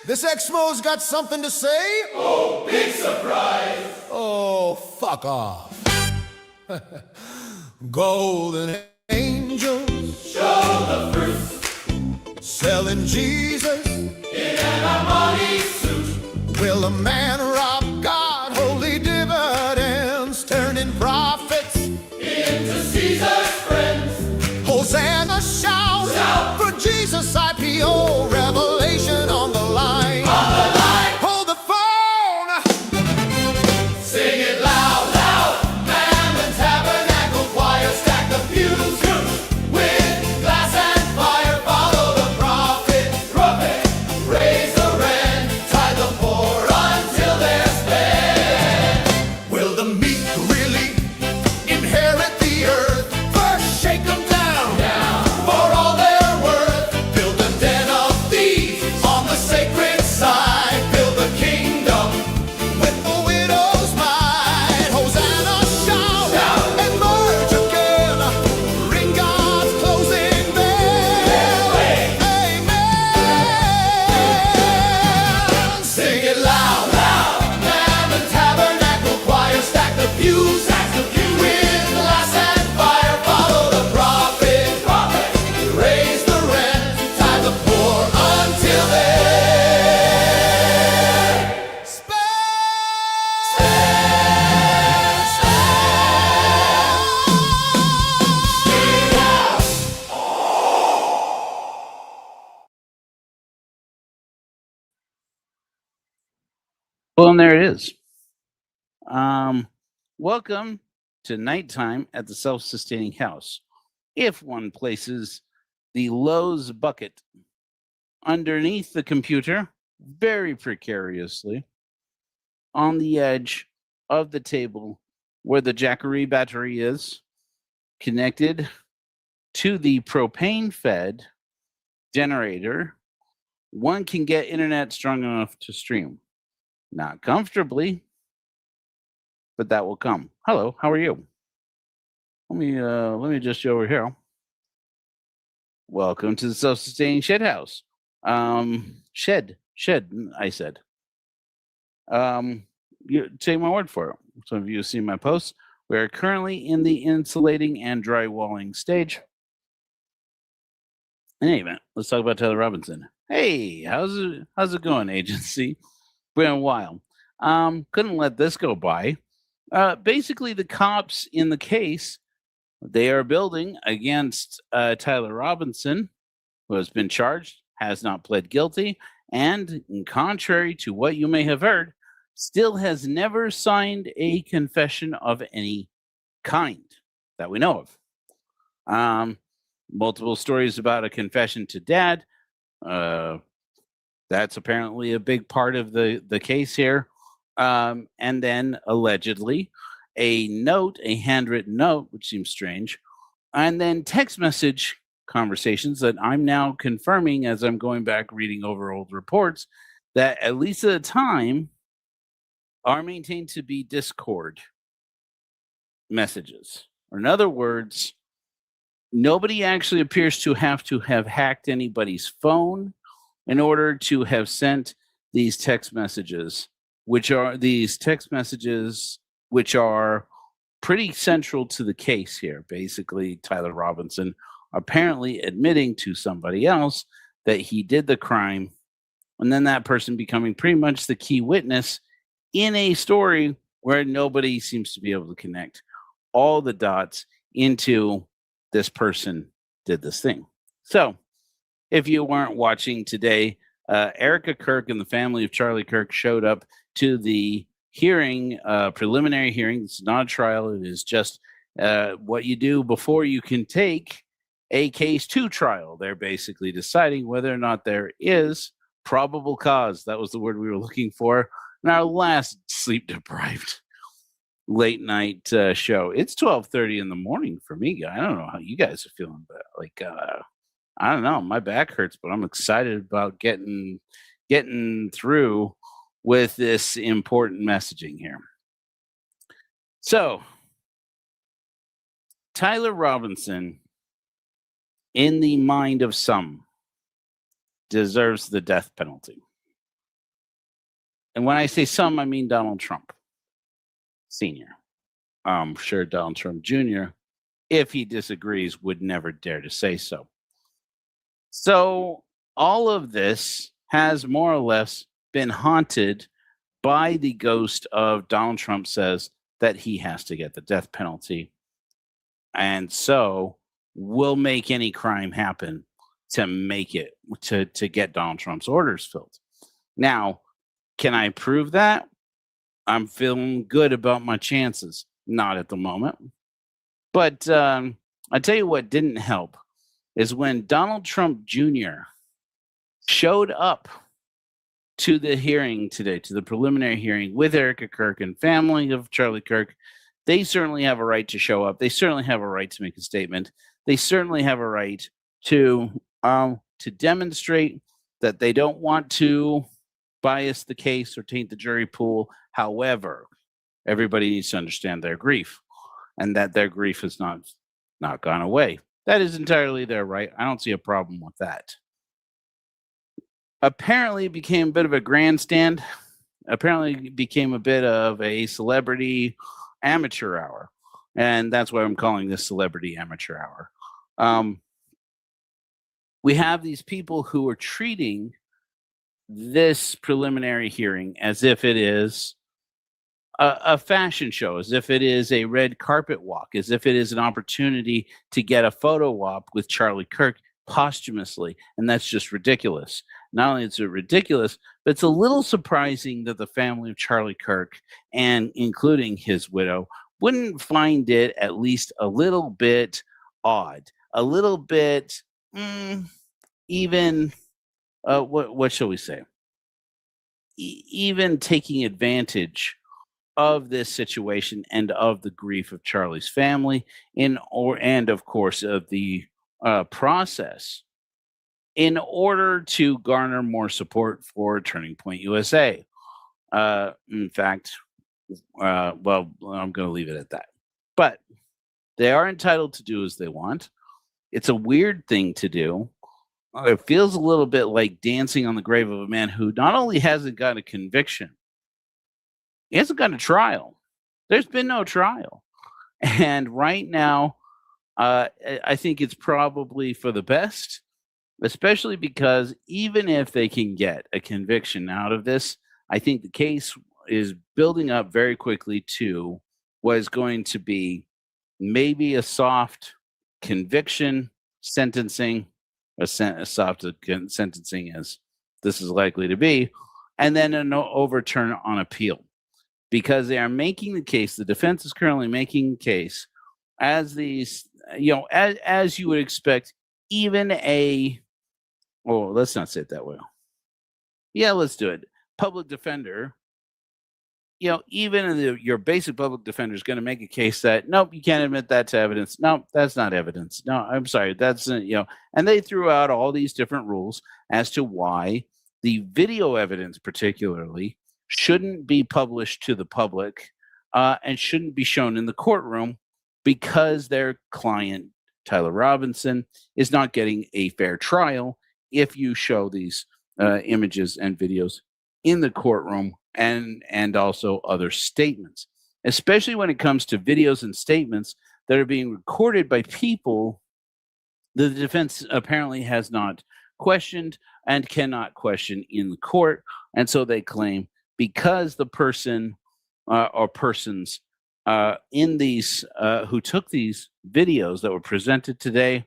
This Exmo's got something to say? Oh, big surprise! Oh, fuck off. Golden angels Show the fruit selling Jesus. in an Armani suit. Will a man rob God? Holy dividends, turning profits Into Caesar's friends. Hosanna shout, Shout. For Jesus IPO, revelation on the line. On the line, Hold the phone. sing it loud, loud. Mammon Tabernacle Choir, stack the pews. With glass and fire, follow the prophet. Raise the rent, tie the poor until they're spent. Will the meek really inherit the earth? First shake them down, For all they're worth, build a den of thieves on the sacred side. Build the kingdom with the widow's might. Hosanna shout, Shout. emerge again, ring God's closing bell. Amen. sing it loud, loud. Mammon Tabernacle Choir, stack the pews. With glass and fire, follow the prophet. Raise the rent, tie the poor until they're Well, and there it is. Welcome to nighttime at the self-sustaining house. If one places the Lowe's bucket underneath the computer, very precariously, on the edge of the table where the Jackery battery is, connected to the propane-fed generator, one can get internet strong enough to stream. Not comfortably, but that will come. Hello, how are you? Let me adjust you over here. Welcome to the self-sustaining shed house. Shed, I said. You take my word for it. Some of you have seen my posts. We are currently in the insulating and drywalling stage. In any event, let's talk about Tyler Robinson. Hey, how's it going, agency? Been a while. Couldn't let this go by. Basically, the cops in the case, they are building against Tyler Robinson, who has been charged, has not pled guilty, and in contrary to what you may have heard, still has never signed a confession of any kind that we know of. Multiple stories about a confession to dad. That's apparently a big part of the case here. And then allegedly a note, a handwritten note, which seems strange, and then text message conversations that I'm now confirming as I'm going back reading over old reports that at least at the time are maintained to be Discord messages. Or in other words, nobody actually appears to have hacked anybody's phone in order to have sent these text messages, which are pretty central to the case here. Basically, Tyler Robinson apparently admitting to somebody else that he did the crime, and then that person becoming pretty much the key witness in a story where nobody seems to be able to connect all the dots into this person did this thing. So, if you weren't watching today, Erica Kirk and the family of Charlie Kirk showed up to the hearing, preliminary hearing. It's not a trial. It is just what you do before you can take a case to trial. They're basically deciding whether or not there is probable cause. That was the word we were looking for in our last sleep-deprived late night show. It's 12:30 in the morning for me. I don't know how you guys are feeling, but I don't know. My back hurts, but I'm excited about getting through with this important messaging here. So, Tyler Robinson, in the mind of some, deserves the death penalty. And when I say some, I mean Donald Trump Sr. I'm sure Donald Trump Jr., if he disagrees, would never dare to say so. So all of this has more or less been haunted by the ghost of Donald Trump says that he has to get the death penalty. And so we'll make any crime happen to make it to get Donald Trump's orders filled. Now, can I prove that? I'm feeling good about my chances. Not at the moment. But I tell you what didn't help is when Donald Trump Jr. showed up to the hearing today, to the preliminary hearing with Erica Kirk and family of Charlie Kirk. They certainly have a right to show up. They certainly have a right to make a statement. They certainly have a right to demonstrate that they don't want to bias the case or taint the jury pool. However, everybody needs to understand their grief and that their grief has not gone away. That is entirely their right. I don't see a problem with that. Apparently, it became a bit of a grandstand. Apparently, it became a bit of a celebrity amateur hour. And that's why I'm calling this celebrity amateur hour. We have these people who are treating this preliminary hearing as if it is a fashion show, as if it is a red carpet walk, as if it is an opportunity to get a photo op with Charlie Kirk posthumously. And that's just ridiculous. Not only is it ridiculous, but it's a little surprising that the family of Charlie Kirk, and including his widow, wouldn't find it at least a little bit odd, a little bit even, what shall we say? Even taking advantage of this situation and of the grief of Charlie's family, and of course of the process, in order to garner more support for Turning Point USA. In fact, well, I'm going to leave it at that. But they are entitled to do as they want. It's a weird thing to do. It feels a little bit like dancing on the grave of a man who not only hasn't got a conviction, he hasn't got a trial. There's been no trial. And right now, I think it's probably for the best, especially because even if they can get a conviction out of this, I think the case is building up very quickly to what is going to be maybe a soft conviction sentencing, a soft sentencing as this is likely to be, and then an overturn on appeal. Because they are making the case, the defense is currently making the case as these, as you would expect, even let's not say it that way. Yeah, let's do it. Public defender, even your basic public defender is going to make a case that, nope, you can't admit that to evidence. No, that's not evidence. No, I'm sorry. That's, and they threw out all these different rules as to why the video evidence particularly shouldn't be published to the public and shouldn't be shown in the courtroom because their client, Tyler Robinson, is not getting a fair trial if you show these images and videos in the courtroom and also other statements, especially when it comes to videos and statements that are being recorded by people that the defense apparently has not questioned and cannot question in the court. And so they claim because the person or persons in these who took these videos that were presented today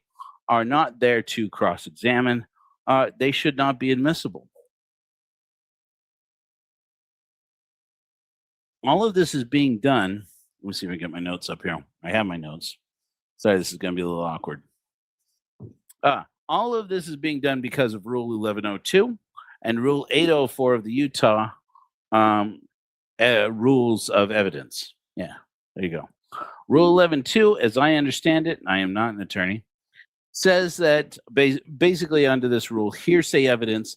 are not there to cross-examine, they should not be admissible. All of this is being done. Let me see if I can get my notes up here. I have my notes. Sorry, this is going to be a little awkward. All of this is being done because of Rule 1102 and Rule 804 of the Utah Rules of Evidence. Yeah, there you go. Rule 11.2, as I understand it, I am not an attorney, says that basically under this rule, hearsay evidence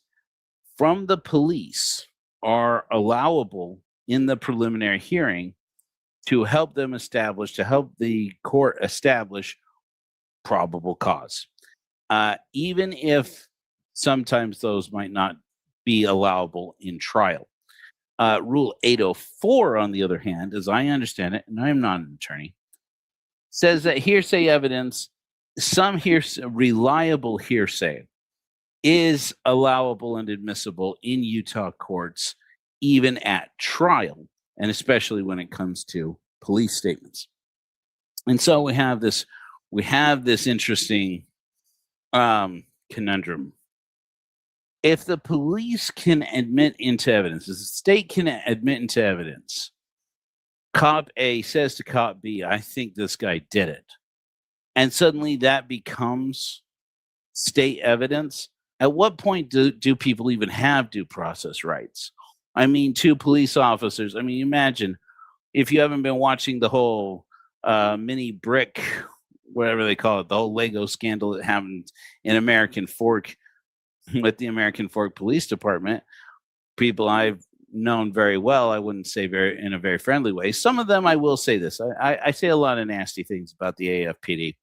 from the police are allowable in the preliminary hearing to help the court establish probable cause. Even if sometimes those might not be allowable in trial. Rule 804, on the other hand, as I understand it, and I am not an attorney, says that hearsay evidence, reliable hearsay, is allowable and admissible in Utah courts, even at trial, and especially when it comes to police statements. And so we have this interesting conundrum. If the police can admit into evidence, if the state can admit into evidence, cop A says to cop B, I think this guy did it. And suddenly that becomes state evidence. At what point do people even have due process rights? I mean, two police officers. I mean, imagine if you haven't been watching the whole mini brick, whatever they call it, the whole Lego scandal that happened in American Fork with the American Fork Police Department. People I've known very well, I wouldn't say in a very friendly way. Some of them, I will say this. I say a lot of nasty things about the AFPD.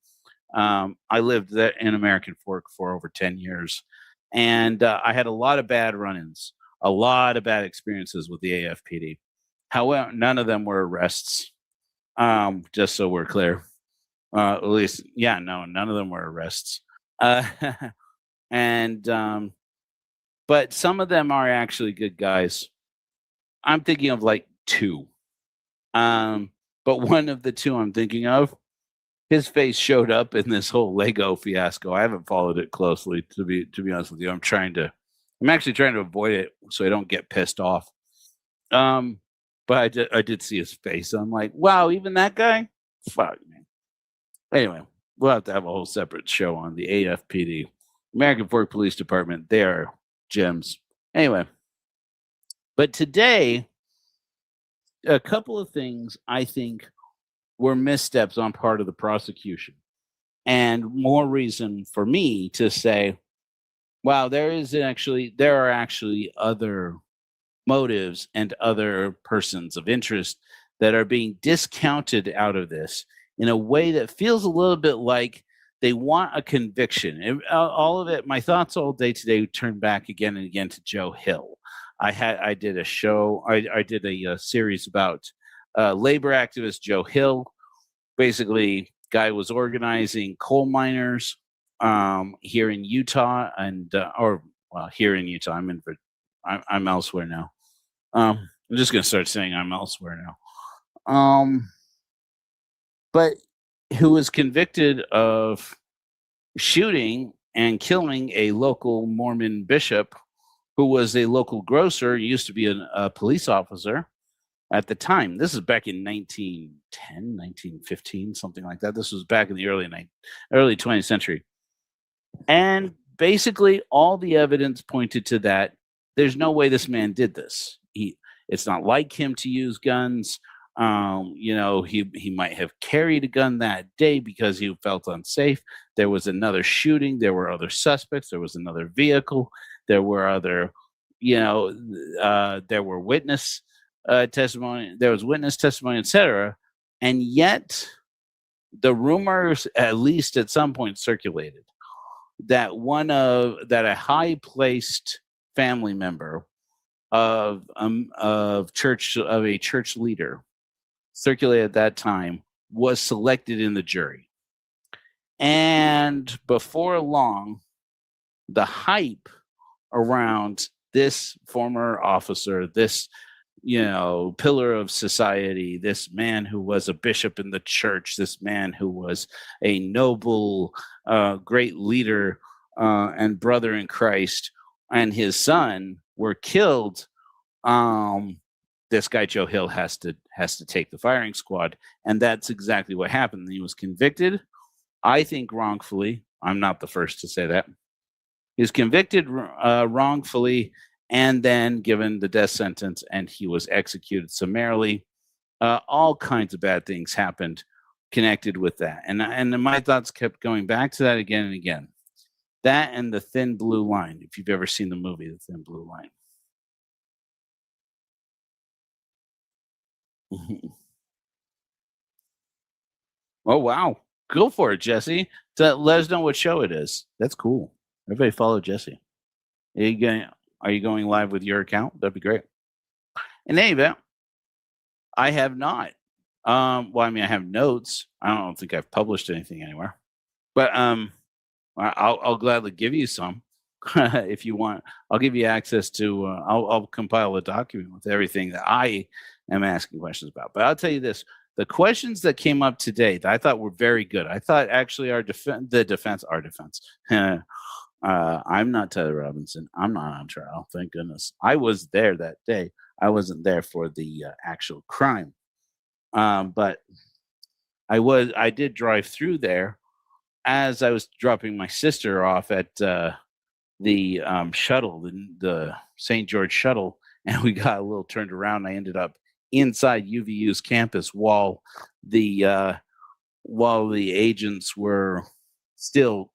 I lived there in American Fork for over 10 years, and I had a lot of bad run-ins, a lot of bad experiences with the AFPD. However, none of them were arrests, just so we're clear. At least, yeah, no, none of them were arrests. And but some of them are actually good guys. I'm thinking of like two. But one of the two I'm thinking of, his face showed up in this whole Lego fiasco. I haven't followed it closely, to be honest with you. I'm actually trying to avoid it so I don't get pissed off. But I did see his face. I'm like, wow, even that guy? Fuck, man. Anyway, we'll have to have a whole separate show on the AFPD. American Fork Police Department. They are gems. Anyway, but today, a couple of things I think were missteps on part of the prosecution, and more reason for me to say, wow, there are actually other motives and other persons of interest that are being discounted out of this in a way that feels a little bit like they want a conviction. All of it, my thoughts all day today turn back again and again to Joe Hill. I did a show, I did a series about labor activist Joe Hill. Basically, guy was organizing coal miners here in Utah, and here in Utah. I'm elsewhere now. I'm just gonna start saying I'm elsewhere now. But who was convicted of shooting and killing a local Mormon bishop who was a local grocer, used to be a police officer at the time. This is back in 1910, 1915, something like that. This was back in the early 20th century. And basically all the evidence pointed to that. There's no way this man did this. It's not like him to use guns. He might have carried a gun that day because he felt unsafe. There was another shooting. There were other suspects. There was another vehicle. There were other, there were witness testimony. There was witness testimony, etc. And yet, the rumors, at least at some point, circulated that a high-placed family member of a church leader circulated at that time was selected in the jury. And before long, the hype around this former officer, this pillar of society, this man who was a bishop in the church, this man who was a noble, great leader and brother in Christ, and his son were killed. This guy Joe Hill has to take the firing squad, and that's exactly what happened. He was convicted, I think wrongfully. I'm not the first to say that. He was convicted wrongfully, and then given the death sentence, and he was executed summarily. All kinds of bad things happened connected with that, and my thoughts kept going back to that again and again. That and The Thin Blue Line, if you've ever seen the movie The Thin Blue Line. Oh, wow. Go for it, Jesse. Let us know what show it is. That's cool. Everybody follow Jesse. Are you going live with your account? That'd be great. In any event, I have not. Well, I mean, I have notes. I don't think I've published anything anywhere, but I'll gladly give you some if you want. I'll give you access to. I'll compile a document with everything that I am asking questions about. But I'll tell you this: the questions that came up today that I thought were very good. I thought actually our defense. I'm not Tyler Robinson. I'm not on trial. Thank goodness. I was there that day. I wasn't there for the actual crime. But I did drive through there as I was dropping my sister off at the shuttle, the St. George shuttle, and we got a little turned around. I ended up inside UVU's campus the while the agents were still,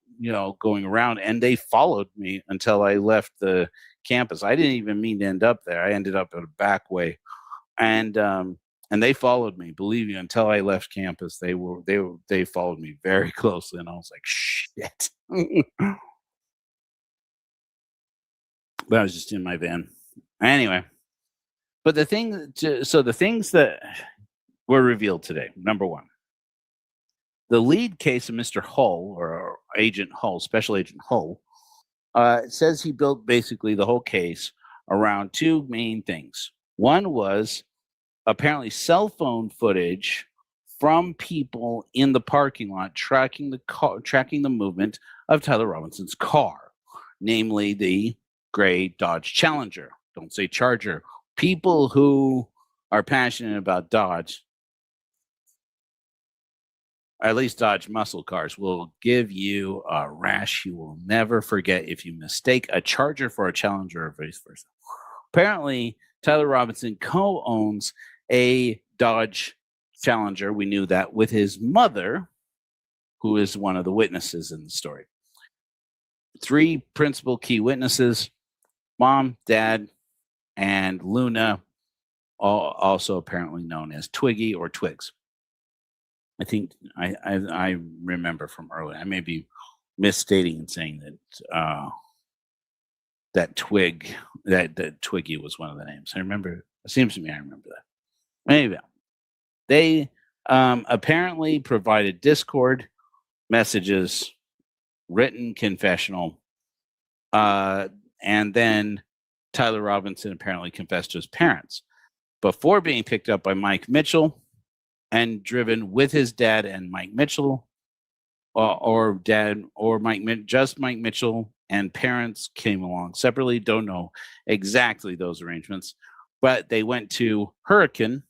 going around, and they followed me until I left the campus. I didn't even mean to end up there. I ended up at a back way, and they followed me. Believe me, until I left campus, they followed me very closely, and I was like, shit. But I was just in my van. Anyway, but the things that were revealed today. Number one, the lead case of Mr. Hull, or Agent Hull, Special Agent Hull, says he built basically the whole case around two main things. One was apparently cell phone footage from people in the parking lot tracking the movement of Tyler Robinson's car, namely the gray Dodge Challenger. Don't say Charger. People who are passionate about Dodge, at least Dodge muscle cars, will give you a rash you will never forget if you mistake a Charger for a Challenger or vice versa. Apparently, Tyler Robinson co-owns a Dodge Challenger. We knew that, with his mother, who is one of the witnesses in the story. Three principal key witnesses: Mom, Dad, and Luna, also apparently known as Twiggy or Twigs. I think I remember from earlier. I may be misstating and saying that that Twiggy was one of the names. I remember. It seems to me I remember that. Anyway, they apparently provided Discord messages, written confessional, and then Tyler Robinson apparently confessed to his parents before being picked up by Mike Mitchell and driven with his dad and Mike Mitchell, or dad or just Mike Mitchell, and parents came along separately. Don't know exactly those arrangements, but they went to Hurricane,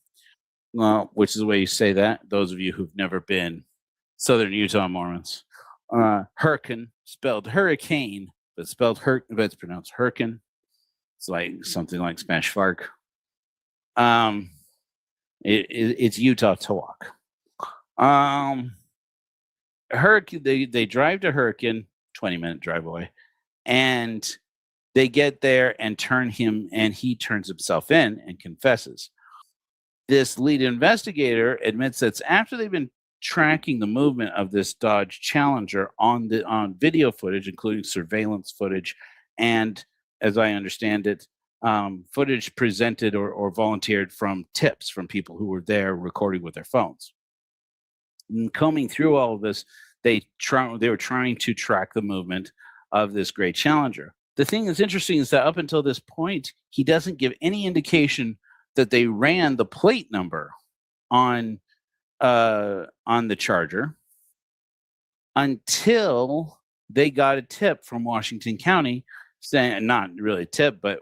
which is the way you say that. Those of you who've never been Southern Utah Mormons, Hurricane, spelled hurricane, but but it's pronounced Hurricane. It's like something like Smash Fark. It's Utah Towak. Hurricane. They drive to Hurricane, 20-minute drive away, and they get there and he turns himself in and confesses. This lead investigator admits that after they've been tracking the movement of this Dodge Challenger on video footage, including surveillance footage, and, as I understand it, footage presented or volunteered from tips from people who were there recording with their phones. And combing through all of this, they were trying to track the movement of this gray Challenger. The thing that's interesting is that up until this point, he doesn't give any indication that they ran the plate number on the Charger until they got a tip from Washington County, saying, not really a tip, but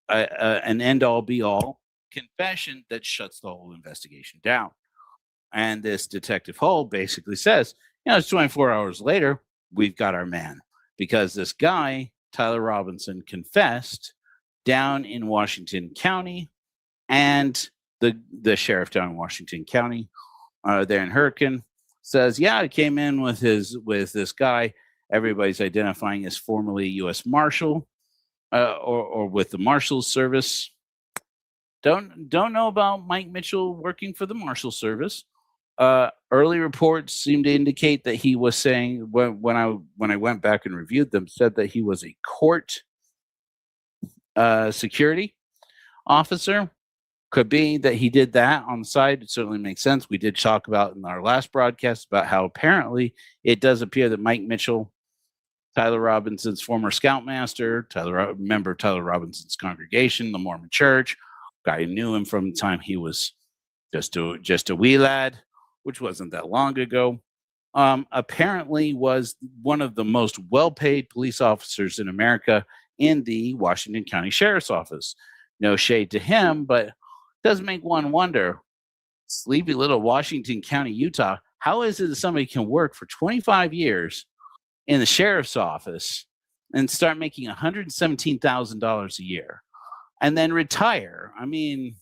an end-all be-all confession that shuts the whole investigation down. And this Detective Hull basically says, it's 24 hours later, we've got our man, because this guy, Tyler Robinson, confessed down in Washington County, and the sheriff down in Washington County, there in Hurricane, says, I came in with this guy. Everybody's identifying as formerly U.S. Marshal, or with the Marshal Service. Don't know about Mike Mitchell working for the Marshal Service. Early reports seem to indicate that he was saying, when I went back and reviewed them, said that he was a court security officer. Could be that he did that on the side. It certainly makes sense. We did talk about in our last broadcast about how apparently it does appear that Mike Mitchell, Tyler Robinson's former scoutmaster, member of Tyler Robinson's congregation, the Mormon Church, guy who knew him from the time he was just a wee lad, which wasn't that long ago, apparently was one of the most well-paid police officers in America in the Washington County Sheriff's Office. No shade to him, but it does make one wonder, sleepy little Washington County, Utah, how is it that somebody can work for 25 years in the sheriff's office and start making $117,000 a year and then retire? I mean,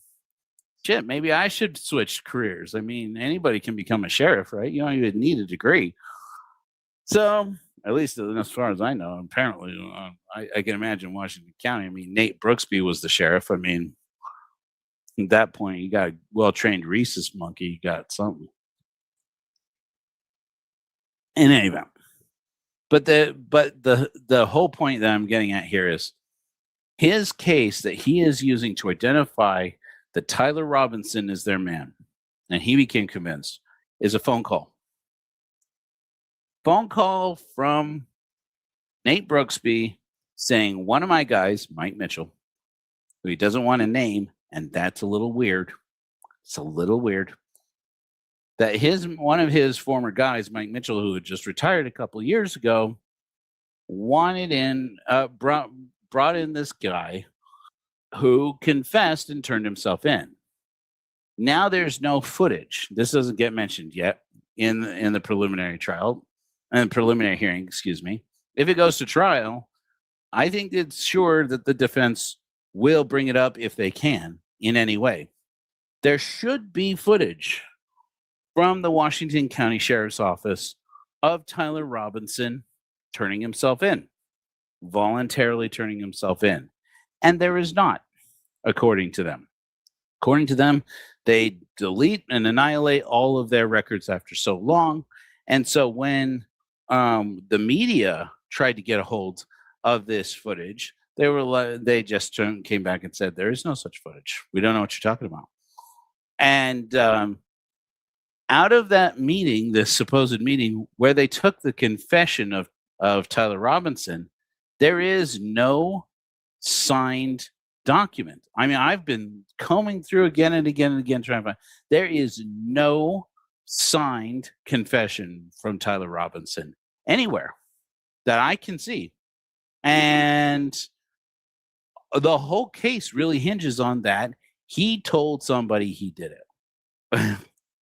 shit, maybe I should switch careers. I mean, anybody can become a sheriff, right? You don't even need a degree. So, at least as far as I know, apparently, I can imagine Washington County. I mean, Nate Brooksby was the sheriff. I mean, at that point, you got a well-trained rhesus monkey. You got something. In any event, but the whole point that I'm getting at here is his case that he is using to identify that Tyler Robinson is their man, and he became convinced, is a phone call. Phone call from Nate Brooksby saying one of my guys, Mike Mitchell, who he doesn't want to name, and that's a little weird. It's a little weird. That one of his former guys, Mike Mitchell, who had just retired a couple of years ago, brought in this guy who confessed and turned himself in. Now there's no footage. This doesn't get mentioned yet in the preliminary trial and preliminary hearing, excuse me. If it goes to trial, I think it's sure that the defense will bring it up if they can in any way. There should be footage from the Washington County Sheriff's Office of Tyler Robinson turning himself in, voluntarily turning himself in. And there is not, according to them. According to them, they delete and annihilate all of their records after so long. And so when the media tried to get a hold of this footage, they just came back and said, there is no such footage. We don't know what you're talking about. And out of that meeting, this supposed meeting where they took the confession of Tyler Robinson, there is no signed document. I mean, I've been combing through again and again and again trying to find. There is no signed confession from Tyler Robinson anywhere that I can see. And the whole case really hinges on that. He told somebody he did it.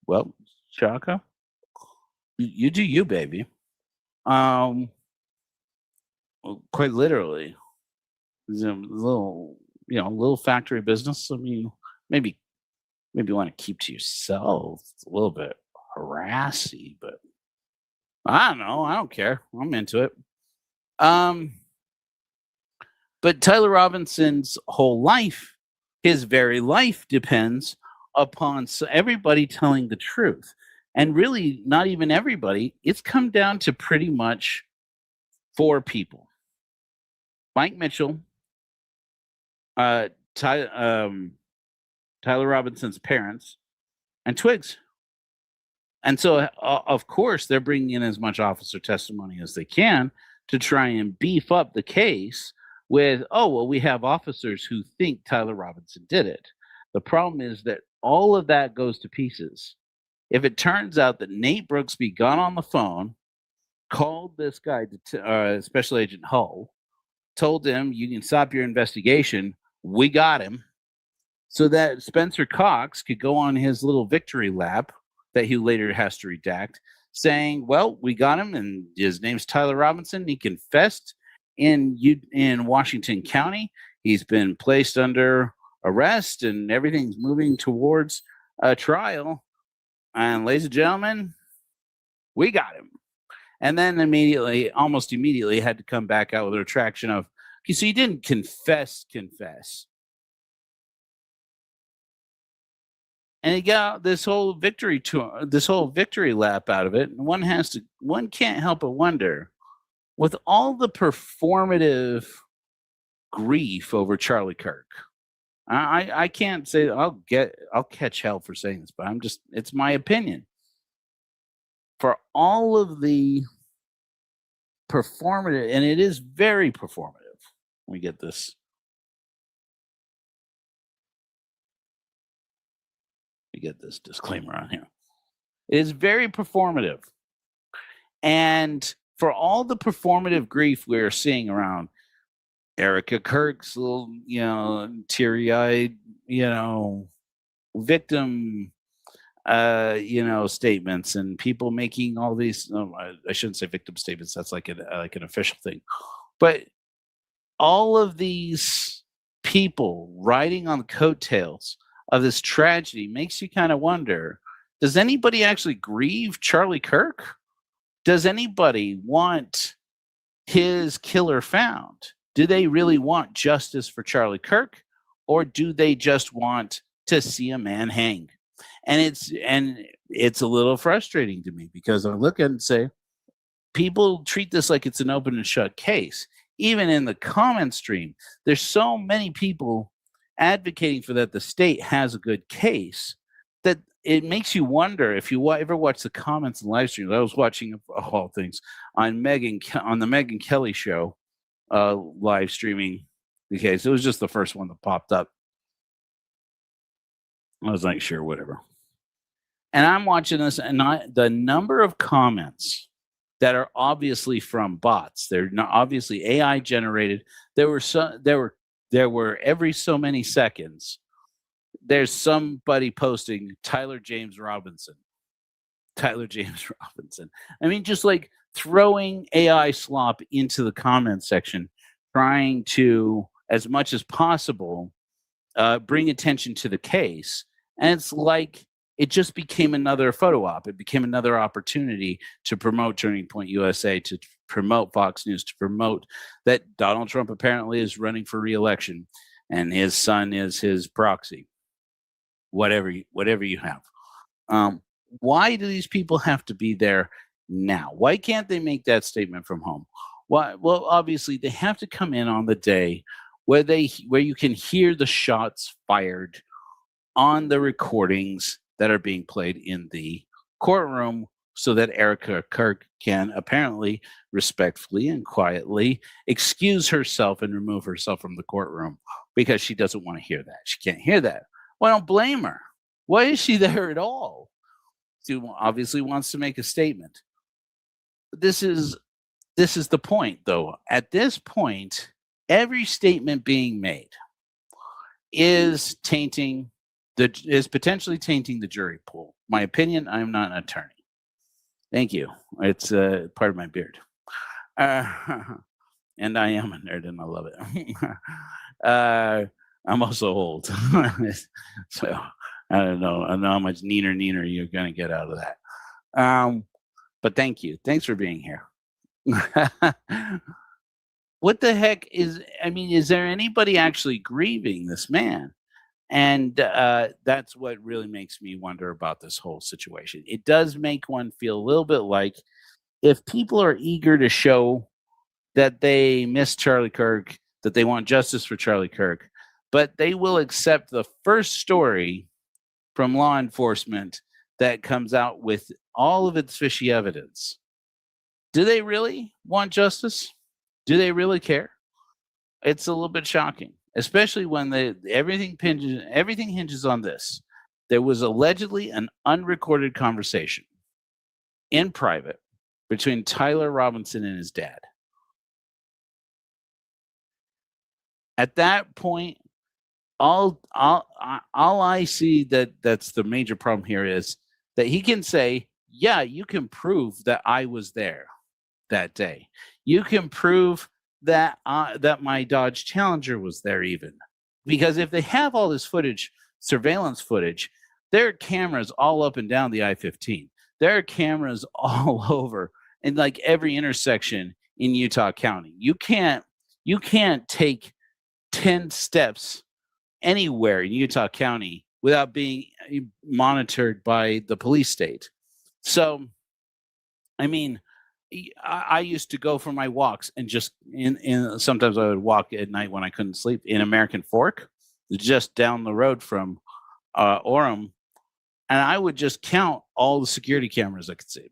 Well, Shaka, you do you, baby. Quite literally, it's a little factory business. I mean, maybe you want to keep to yourself. It's a little bit harassy, but I don't know. I don't care. I'm into it. But Tyler Robinson's whole life, his very life, depends upon everybody telling the truth. And really, not even everybody. It's come down to pretty much 4 people: Mike Mitchell, Tyler Robinson's parents, and Twiggs. And so, of course, they're bringing in as much officer testimony as they can to try and beef up the case with, we have officers who think Tyler Robinson did it. The problem is that all of that goes to pieces. If it turns out that Nate Brooksby got on the phone, called this guy, Special Agent Hull, told him, you can stop your investigation, we got him, so that Spencer Cox could go on his little victory lap that he later has to redact, saying, well, we got him, and his name's Tyler Robinson. He confessed in Washington County. He's been placed under arrest, and everything's moving towards a trial. And ladies and gentlemen, we got him. And then almost immediately, had to come back out with a retraction of, okay, so he didn't confess. And he got this whole victory lap out of it. And one can't help but wonder, with all the performative grief over Charlie Kirk, I can't say I'll catch hell for saying this, but it's my opinion. For all of the performative, and it is very performative. We get this. We get this disclaimer on here. It is very performative. And for all the performative grief we're seeing around Erica Kirk's little, teary-eyed, victim, statements, and people making all these. No, I shouldn't say victim statements. That's like an official thing. But all of these people riding on the coattails of this tragedy makes you kind of wonder: does anybody actually grieve Charlie Kirk? Does anybody want his killer found? Do they really want justice for Charlie Kirk, or do they just want to see a man hanged? And it's a little frustrating to me, because I look at it and say, people treat this like it's an open and shut case. Even in the comment stream, there's so many people advocating for that the state has a good case, that it makes you wonder if you ever watch the comments and live streams. I was watching, of all things, on the Megyn Kelly show, live streaming the case. It was just the first one that popped up. I was like, sure, whatever. And I'm watching this, and the number of comments that are obviously from bots, they're not obviously AI generated. There were every so many seconds, there's somebody posting Tyler James Robinson. I mean, just like throwing AI slop into the comment section, trying to, as much as possible, bring attention to the case. And it's like it just became another photo op. It became another opportunity to promote Turning Point USA, to promote Fox News, to promote that Donald Trump apparently is running for re-election and his son is his proxy. Whatever you have. Why do these people have to be there now? Why can't they make that statement from home? Why? Well, obviously they have to come in on the day where you can hear the shots fired on the recordings that are being played in the courtroom, so that Erica Kirk can apparently respectfully and quietly excuse herself and remove herself from the courtroom, because she doesn't want to hear that. She can't hear that. Well, I don't blame her. Why is she there at all? She obviously wants to make a statement. This is the point, though. At this point, every statement being made is potentially tainting the jury pool. My opinion, I'm not an attorney. Thank you. It's part of my beard. And I am a nerd, and I love it. I'm also old. So I don't know how much neener you're going to get out of that. But thank you. Thanks for being here. What the heck is there anybody actually grieving this man? And that's what really makes me wonder about this whole situation. It does make one feel a little bit like, if people are eager to show that they miss Charlie Kirk, that they want justice for Charlie Kirk, but they will accept the first story from law enforcement that comes out with all of its fishy evidence. Do they really want justice? Do they really care? It's a little bit shocking, especially when everything hinges on this. There was allegedly an unrecorded conversation in private between Tyler Robinson and his dad. At that point, all I see that's the major problem here is that he can say, yeah, you can prove that I was there that day. You can prove that my Dodge Challenger was there, even. Because if they have all this footage, surveillance footage, there are cameras all up and down the I-15. There are cameras all over in like every intersection in Utah County. You can't take 10 steps anywhere in Utah County without being monitored by the police state. So, I mean, I used to go for my walks and just sometimes I would walk at night when I couldn't sleep in American Fork. just down the road from Orem, and I would just count all the security cameras I could see.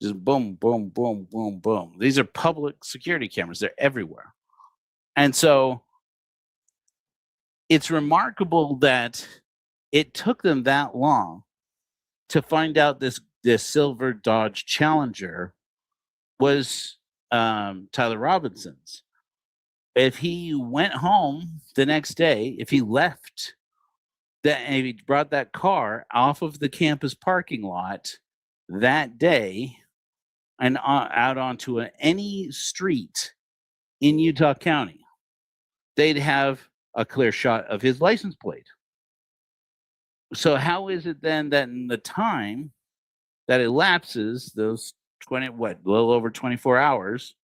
Just boom, boom, boom, boom, boom. These are public security cameras. They're everywhere. And so it's remarkable that it took them that long to find out this silver Dodge Challenger was Tyler Robinson's. If he went home the next day, if he left that, and if he brought that car off of the campus parking lot that day and out onto any street in Utah County, they'd have a clear shot of his license plate. So how is it then that in the time that elapses, those a little over 24 hours,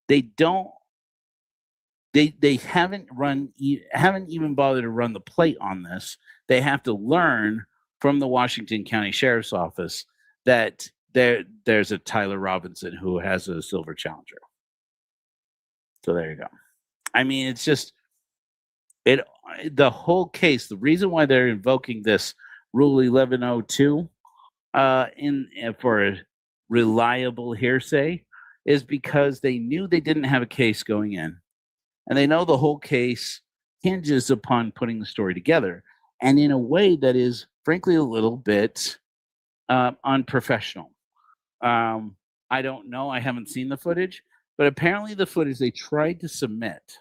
they haven't even bothered to run the plate on this. They have to learn from the Washington County Sheriff's Office that there's a Tyler Robinson who has a silver Challenger. So there you go. I mean, it's just the whole case. The reason why they're invoking this Rule 1102 for reliable hearsay is because they knew they didn't have a case going in, and they know the whole case hinges upon putting the story together, and in a way that is frankly a little bit unprofessional. I don't know. I haven't seen the footage, but apparently the footage they tried to submit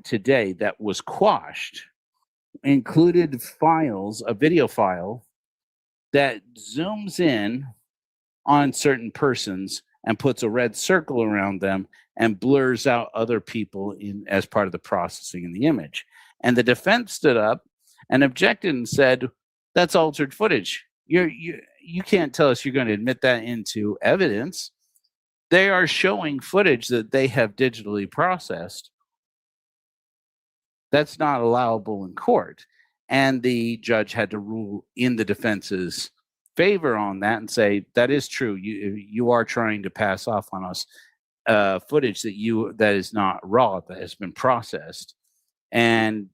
today that was quashed included a video file that zooms in on certain persons and puts a red circle around them and blurs out other people as part of the processing in the image. And the defense stood up and objected and said, that's altered footage. You can't tell us you're going to admit that into evidence. They are showing footage that they have digitally processed. That's not allowable in court. And the judge had to rule in the defense's favor on that and say, that is true. You are trying to pass off on us footage that is not raw, that has been processed. And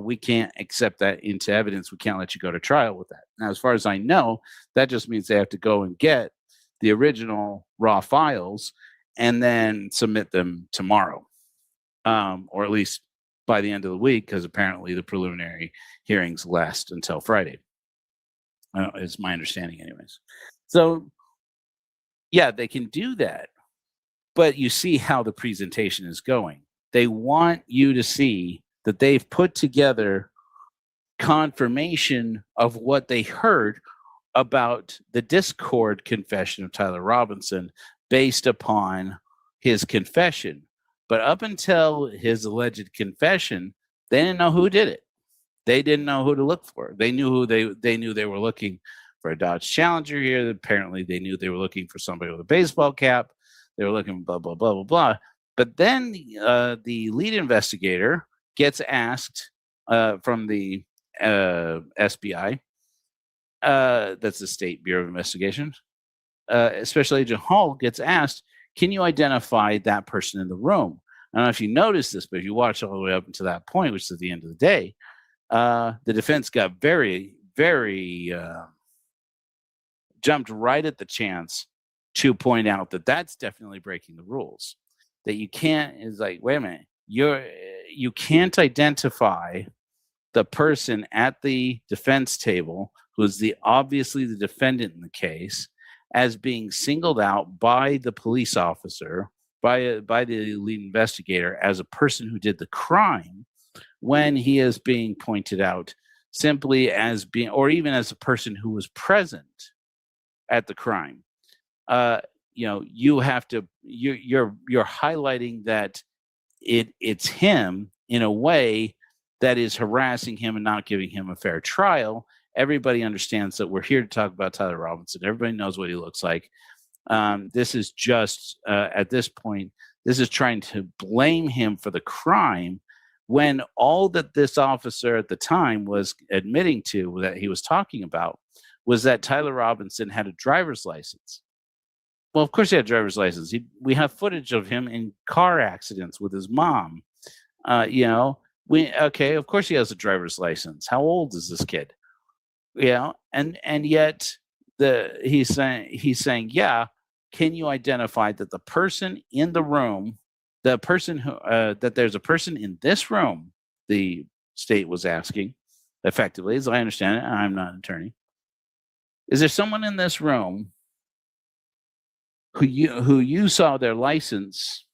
we can't accept that into evidence. We can't let you go to trial with that. Now, as far as I know, that just means they have to go and get the original raw files and then submit them tomorrow, or at least by the end of the week, because apparently the preliminary hearings last until Friday. Is my understanding anyways. So, yeah, they can do that. But you see how the presentation is going. They want you to see that they've put together confirmation of what they heard about the Discord confession of Tyler Robinson based upon his confession. But up until his alleged confession, they didn't know who did it. They didn't know who to look for. They knew they knew they were looking for a Dodge Challenger here. Apparently, they knew they were looking for somebody with a baseball cap. They were looking blah blah blah blah blah. But then the lead investigator gets asked from the SBI, that's the State Bureau of Investigation. Special Agent Hall gets asked, "Can you identify that person in the room?" I don't know if you noticed this, but if you watch all the way up until that point, which is at the end of the day, the defense got very, very jumped right at the chance to point out that that's definitely breaking the rules. That you can't is like, wait a minute, you can't identify the person at the defense table who's obviously the defendant in the case as being singled out by the police officer, by the lead investigator as a person who did the crime, when he is being pointed out simply as being, or even as a person who was present at the crime. You have to, you're highlighting that it's him in a way that is harassing him and not giving him a fair trial. Everybody understands that we're here to talk about Tyler Robinson. Everybody knows what he looks like. This is just, at this point, this is trying to blame him for the crime when all that this officer at the time was admitting to, that he was talking about, was that Tyler Robinson had a driver's license. Well, of course he had a driver's license. We have footage of him in car accidents with his mom. Okay, of course he has a driver's license. How old is this kid? Yeah, and yet he's saying, yeah. Can you identify that the person in the room, the person who that there's a person in this room? The state was asking, effectively, as I understand it. I'm not an attorney. Is there someone in this room who you saw their license,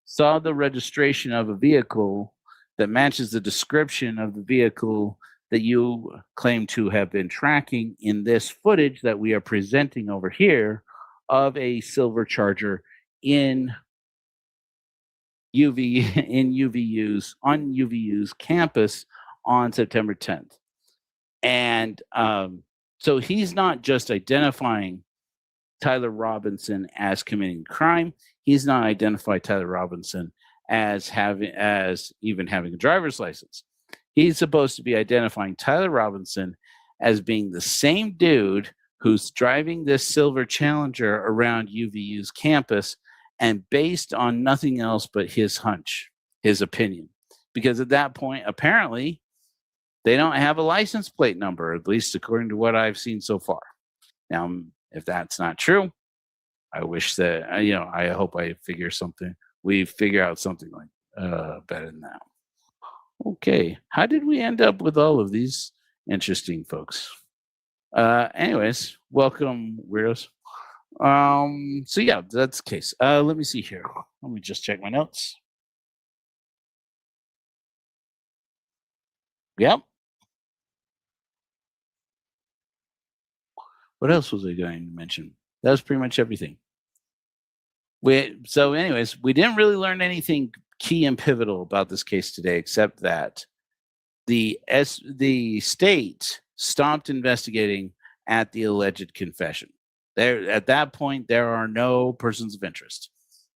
saw the registration of a vehicle that matches the description of the vehicle that you claim to have been tracking in this footage that we are presenting over here of a silver charger in UVU's campus on September 10th? And so he's not just identifying Tyler Robinson as committing crime. He's not identified Tyler Robinson as even having a driver's license. He's supposed to be identifying Tyler Robinson as being the same dude who's driving this silver Challenger around UVU's campus, and based on nothing else but his hunch, his opinion. Because at that point, apparently, they don't have a license plate number, at least according to what I've seen so far. Now, if that's not true, I wish that, I hope we figure out something like better than that. Okay, how did we end up with all of these interesting folks? Anyways, welcome, weirdos. So yeah, that's the case. Let me see here. Let me just check my notes. Yep. What else was I going to mention? That was pretty much everything. So anyways, we didn't really learn anything key and pivotal about this case today, except that the state stopped investigating at the alleged confession. There, at that point, there are no persons of interest.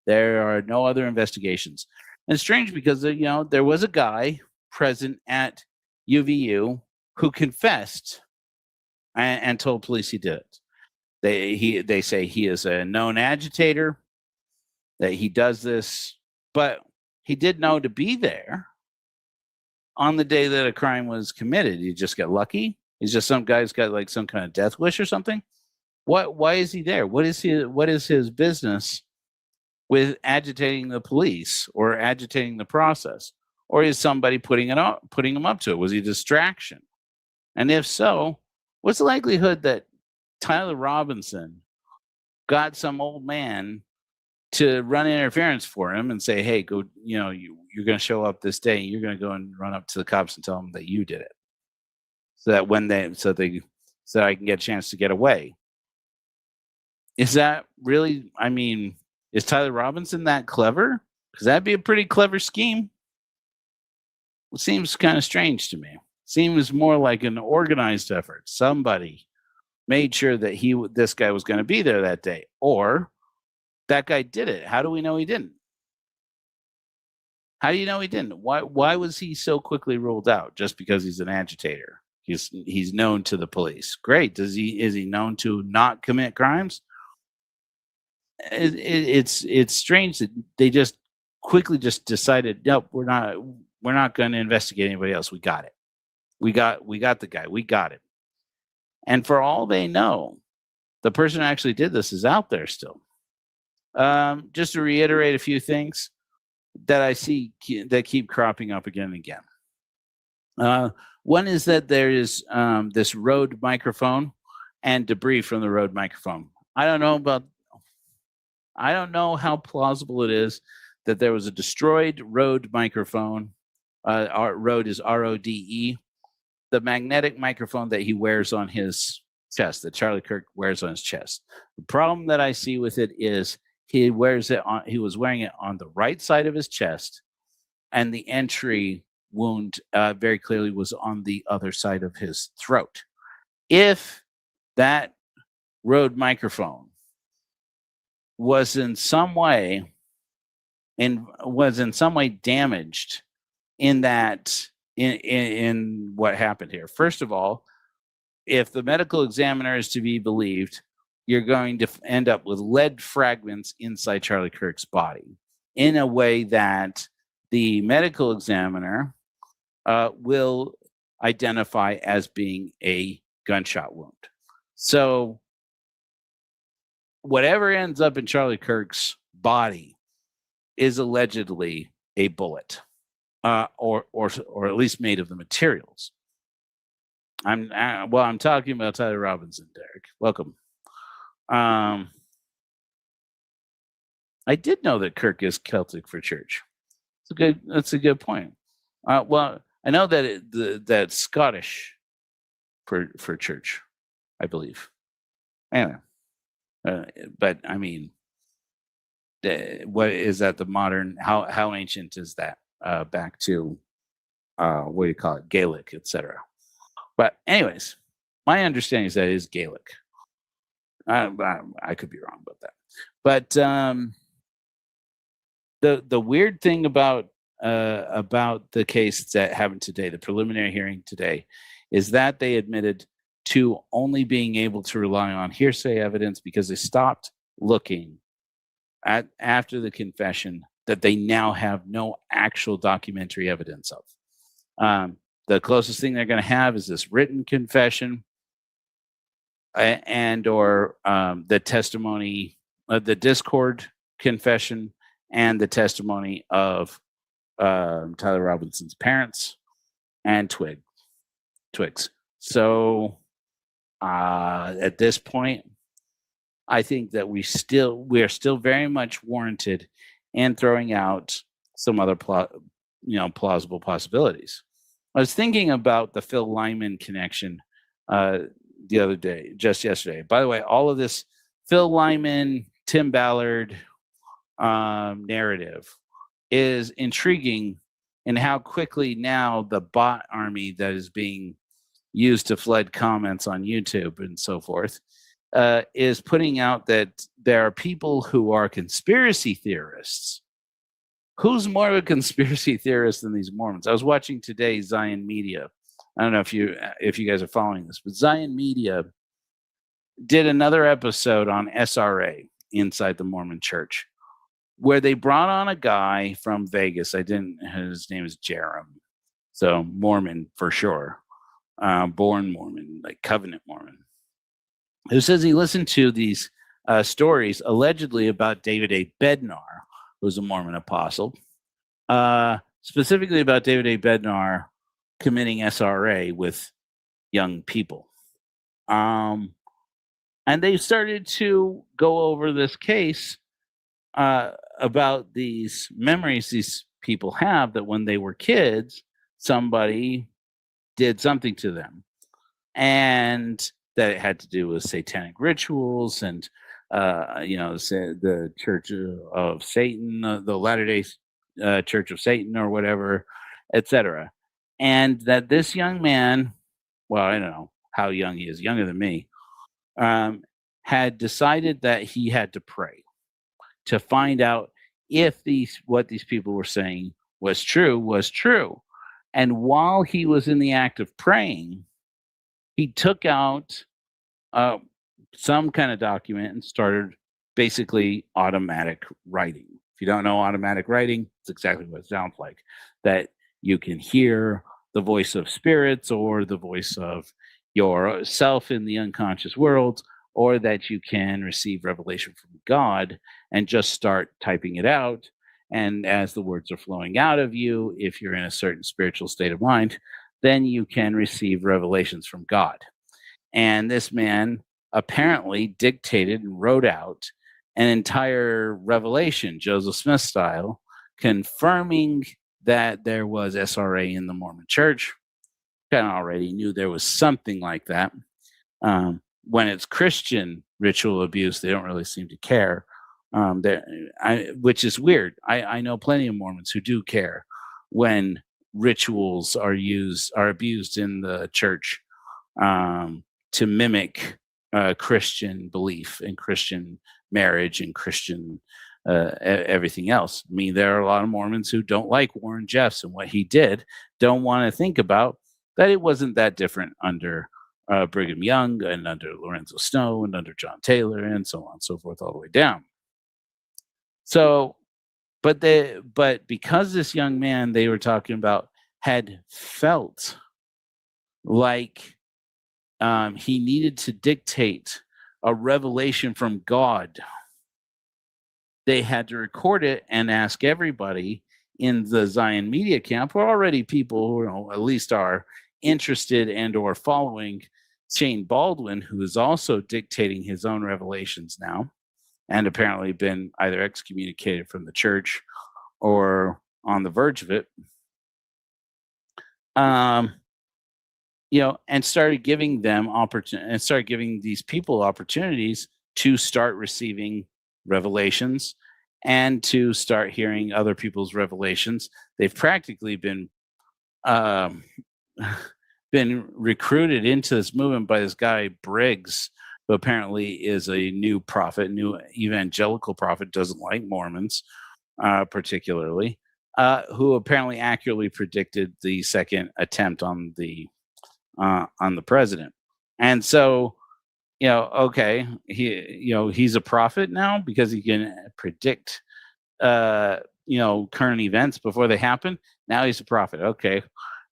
There are no other investigations. And it's strange because there was a guy present at UVU who confessed and told police he did it. They say he is a known agitator, that he does this, but he did know to be there on the day that a crime was committed. He just got lucky. He's just some guy's got like some kind of death wish or something. Why is he there? What is his business with agitating the police or agitating the process? Or is somebody putting him up to it? Was he a distraction? And if so, what's the likelihood that Tyler Robinson got some old man to run interference for him and say, hey, go, you're going to show up this day. You're going to go and run up to the cops and tell them that you did it. So that so I can get a chance to get away. Is that really, is Tyler Robinson that clever? Because that'd be a pretty clever scheme. It seems kind of strange to me. Seems more like an organized effort. Somebody made sure that this guy was going to be there that day, or that guy did it. How do we know he didn't? How do you know he didn't? Why was he so quickly ruled out? Just because he's an agitator? He's known to the police. Great. Is he known to not commit crimes? It's strange that they just quickly just decided, nope, we're not going to investigate anybody else. We got it. We got the guy. We got it. And for all they know, the person who actually did this is out there still. Just to reiterate a few things that I see that keep cropping up again and again. One is that there is this Rode microphone and debris from the Rode microphone. I don't know how plausible it is that there was a destroyed Rode microphone. Rode is RODE. The magnetic microphone that he wears on his chest, that Charlie Kirk wears on his chest. The problem that I see with it is he was wearing it on the right side of his chest, and the entry wound very clearly was on the other side of his throat. If that Rode microphone was in some way damaged in what happened here. First of all, if the medical examiner is to be believed, you're going to end up with lead fragments inside Charlie Kirk's body in a way that the medical examiner will identify as being a gunshot wound. So whatever ends up in Charlie Kirk's body is allegedly a bullet, or at least made of the materials. I'm talking about Tyler Robinson, Derek. Welcome. I did know that Kirk is Celtic for church. That's a good point. Well, I know that that's Scottish for church, I believe. Anyway, but I mean, what is that? The modern? How ancient is that? Back to what do you call it? Gaelic, etc. But anyways, my understanding is that it is Gaelic. I could be wrong about that. But the weird thing about the case that happened today, the preliminary hearing today, is that they admitted to only being able to rely on hearsay evidence because they stopped looking at after the confession that they now have no actual documentary evidence of. The closest thing they're going to have is this written confession and or the testimony, the Discord confession, and the testimony of Tyler Robinson's parents and Twigs. So at this point, I think that we are still very much warranted in throwing out some other plausible possibilities. I was thinking about the Phil Lyman connection the other day, just yesterday. By the way, all of this Phil Lyman, Tim Ballard narrative is intriguing in how quickly now the bot army that is being used to flood comments on YouTube and so forth is putting out that there are people who are conspiracy theorists. Who's more of a conspiracy theorist than these Mormons? I was watching today Zion Media. I don't know if you guys are following this, but Zion Media did another episode on SRA inside the Mormon Church, where they brought on a guy from Vegas. His name is Jerem. So Mormon for sure. Born Mormon, like covenant Mormon. Who says he listened to these stories allegedly about David A. Bednar, who's a Mormon apostle, specifically about David A. Bednar committing SRA with young people. And they started to go over this case about these memories these people have that when they were kids, somebody did something to them. And that it had to do with satanic rituals and, the Church of Satan, the Latter-day Church of Satan or whatever, etc. And that this young man, well, I don't know how young he is, younger than me, had decided that he had to pray to find out if what these people were saying was true. And while he was in the act of praying, he took out some kind of document and started basically automatic writing. If you don't know automatic writing, it's exactly what it sounds like. That you can hear the voice of spirits or the voice of yourself in the unconscious world, or that you can receive revelation from God and just start typing it out. And as the words are flowing out of you, if you're in a certain spiritual state of mind, then you can receive revelations from God. And this man apparently dictated and wrote out an entire revelation, Joseph Smith style, confirming that there was SRA in the Mormon Church. Kind of already knew there was something like that. When it's Christian ritual abuse, they don't really seem to care, which is weird. I know plenty of Mormons who do care when rituals are abused in the church to mimic Christian belief and Christian marriage and Christian everything else. I mean, there are a lot of Mormons who don't like Warren Jeffs and what he did, don't want to think about that it wasn't that different under Brigham Young and under Lorenzo Snow and under John Taylor and so on and so forth all the way down. So, but because this young man, they were talking about had felt like he needed to dictate a revelation from God, they had to record it and ask everybody in the Zion media camp, who are already people who at least are interested and or following Shane Baldwin, who is also dictating his own revelations now, and apparently been either excommunicated from the church or on the verge of it. And started giving them opportunity, and started giving these people opportunities to start receiving revelations and to start hearing other people's revelations. They've practically been recruited into this movement by this guy Briggs, who apparently is a new prophet, new evangelical prophet, doesn't like Mormons particularly, who apparently accurately predicted the second attempt on the president. And so, okay, he's a prophet now because he can predict, current events before they happen. Now he's a prophet. Okay.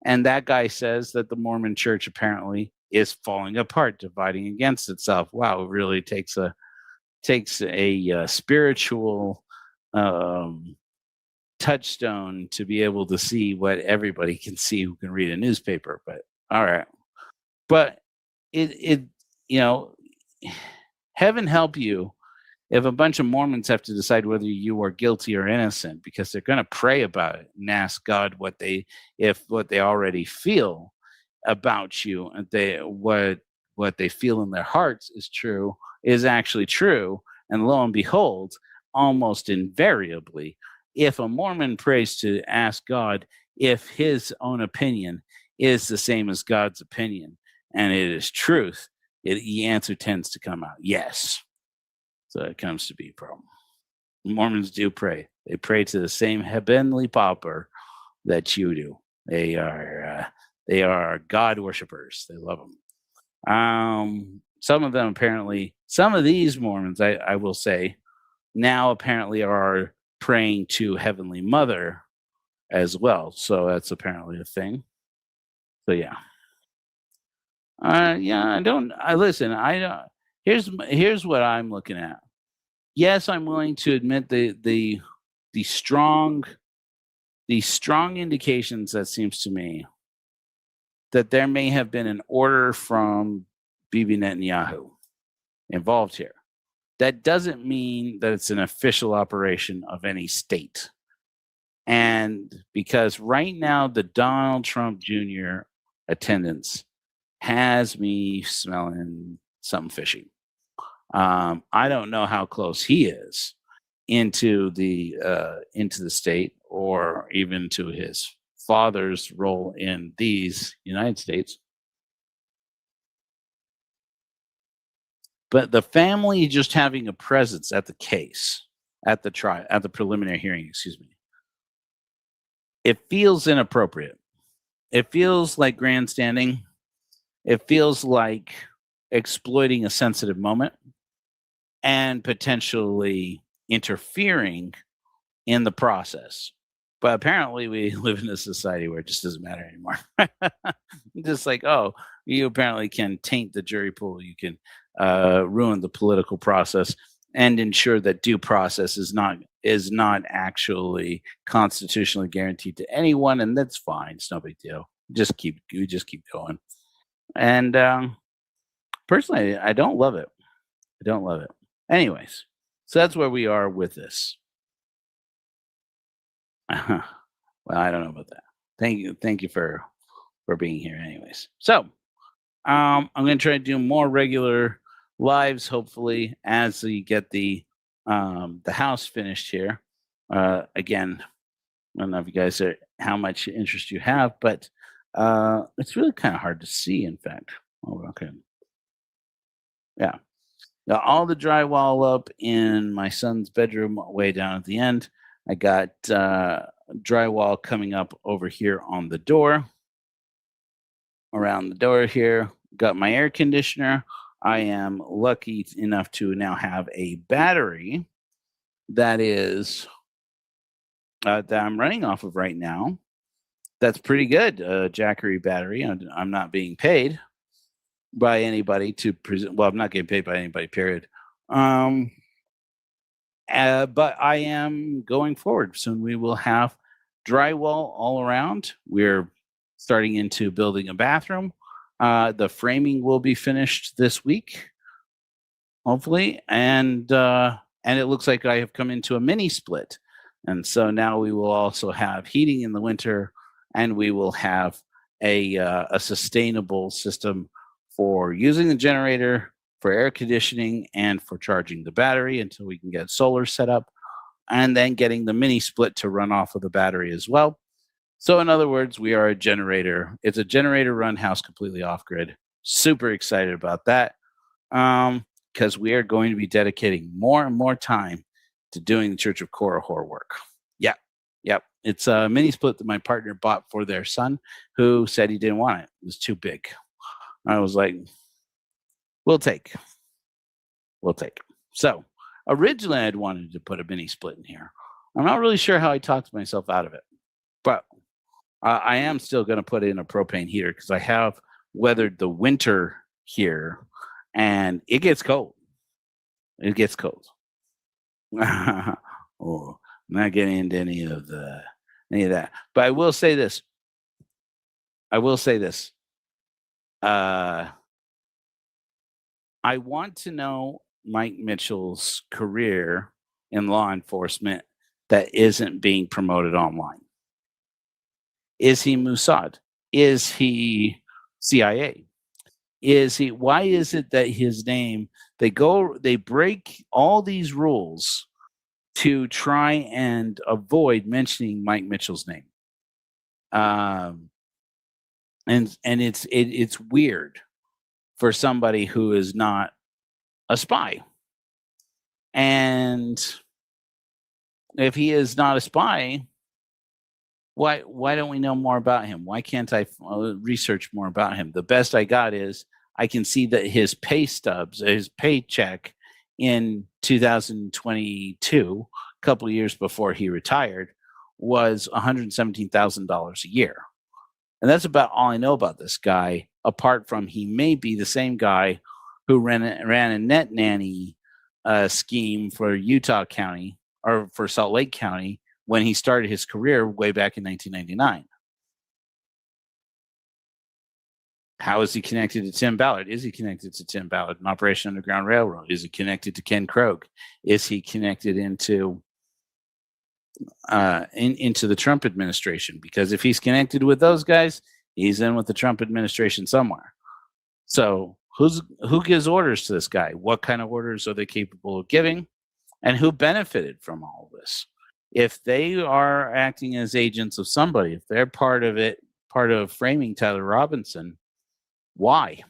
And that guy says that the Mormon church apparently is falling apart, dividing against itself. Wow. It really takes a spiritual, touchstone to be able to see what everybody can see who can read a newspaper. But all right. But heaven help you if a bunch of Mormons have to decide whether you are guilty or innocent, because they're going to pray about it and ask God what they already feel about you, and what they feel in their hearts is actually true. And lo and behold, almost invariably, if a Mormon prays to ask God if his own opinion is the same as God's opinion, and it is truth, the answer tends to come out yes. So it comes to be a problem. Mormons do pray. They pray to the same heavenly Papa that you do. They are God worshippers. They love him. Some of them apparently, some of these Mormons, I will say, now apparently are praying to Heavenly Mother as well. So that's apparently a thing. So yeah. Here's what I'm looking at. Yes, I'm willing to admit the strong indications that seems to me that there may have been an order from Bibi Netanyahu involved here. That doesn't mean that it's an official operation of any state. And because right now the Donald Trump Jr. attendance has me smelling something fishy. I don't know how close he is into the state, or even to his father's role in these United States. But the family just having a presence at the case, at the trial, at the preliminary hearing, it feels inappropriate. It feels like grandstanding. It feels like exploiting a sensitive moment and potentially interfering in the process. But apparently we live in a society where it just doesn't matter anymore. Just like, oh, you apparently can taint the jury pool. You can ruin the political process and ensure that due process is not actually constitutionally guaranteed to anyone. And that's fine. It's no big deal. We just keep going. And personally, I don't love it. Anyways, so that's where we are with this. Well, I don't know about that. Thank you for being here. Anyways, so I'm going to try to do more regular lives, hopefully, as we get the house finished here. Again, I don't know if you guys are how much interest you have, but it's really kind of hard to see. In fact, okay, yeah. Got all the drywall up in my son's bedroom way down at the end. I got drywall coming up over here on the door, around the door here. Got my air conditioner. I am lucky enough to now have a battery that is that I'm running off of right now. That's pretty good. Jackery battery. I'm not being paid by anybody to present. Well, I'm not getting paid by anybody. Period. Um, but I am going forward. Soon we will have drywall all around. We're starting into building a bathroom. The framing will be finished this week, hopefully, and it looks like I have come into a mini split, and so now we will also have heating in the winter, and we will have a sustainable system for using the generator, for air conditioning, and for charging the battery until we can get solar set up, and then getting the mini split to run off of the battery as well. So, in other words, we are a generator. It's a generator run house completely off grid. Super excited about that because we are going to be dedicating more and more time to doing the Church of Korihor work. Yep. Yep. It's a mini split that my partner bought for their son who said he didn't want it. It was too big. I was like, we'll take. So originally I'd wanted to put a mini split in here. I'm not really sure how I talked myself out of it, but I am still going to put in a propane heater because I have weathered the winter here and it gets cold. It gets cold. Oh, I'm not getting into any of that. But I will say this. I want to know Mike Mitchell's career in law enforcement that isn't being promoted online. Is he Mossad? Is he CIA? Why is it that his name, they break all these rules to try and avoid mentioning Mike Mitchell's name? And it's weird for somebody who is not a spy. And if he is not a spy, why don't we know more about him? Why can't I research more about him? The best I got is I can see that his pay stubs, his paycheck in 2022, a couple of years before he retired, was $117,000 a year. And that's about all I know about this guy, apart from he may be the same guy who ran a net nanny scheme for Utah County or for Salt Lake County when he started his career way back in 1999. How is he connected to Tim Ballard? Is he connected to Tim Ballard and Operation Underground Railroad? Is he connected to Ken Krogh? Is he connected into the Trump administration? Because if he's connected with those guys, he's in with the Trump administration somewhere. So who gives orders to this guy? What kind of orders are they capable of giving? And who benefited from all of this? If they are acting as agents of somebody, if they're part of it, part of framing Tyler Robinson, why?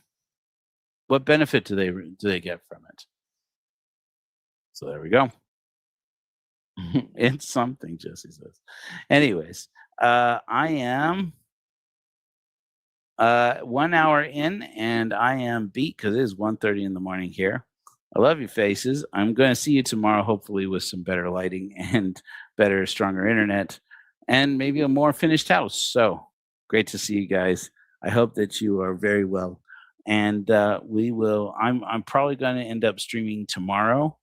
What benefit do they get from it? So there we go. It's something, Jesse says. Anyways, I am 1 hour in, and I am beat because it is 1:30 in the morning here. I love you, faces. I'm going to see you tomorrow, hopefully with some better lighting and better, stronger internet, and maybe a more finished house. So great to see you guys. I hope that you are very well, and we will. I'm probably going to end up streaming tomorrow.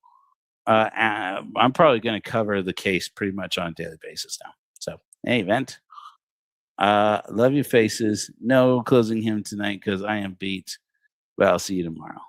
I'm probably going to cover the case pretty much on a daily basis now. So, hey, Vent. Love you, faces. No closing him tonight because I am beat. But I'll see you tomorrow.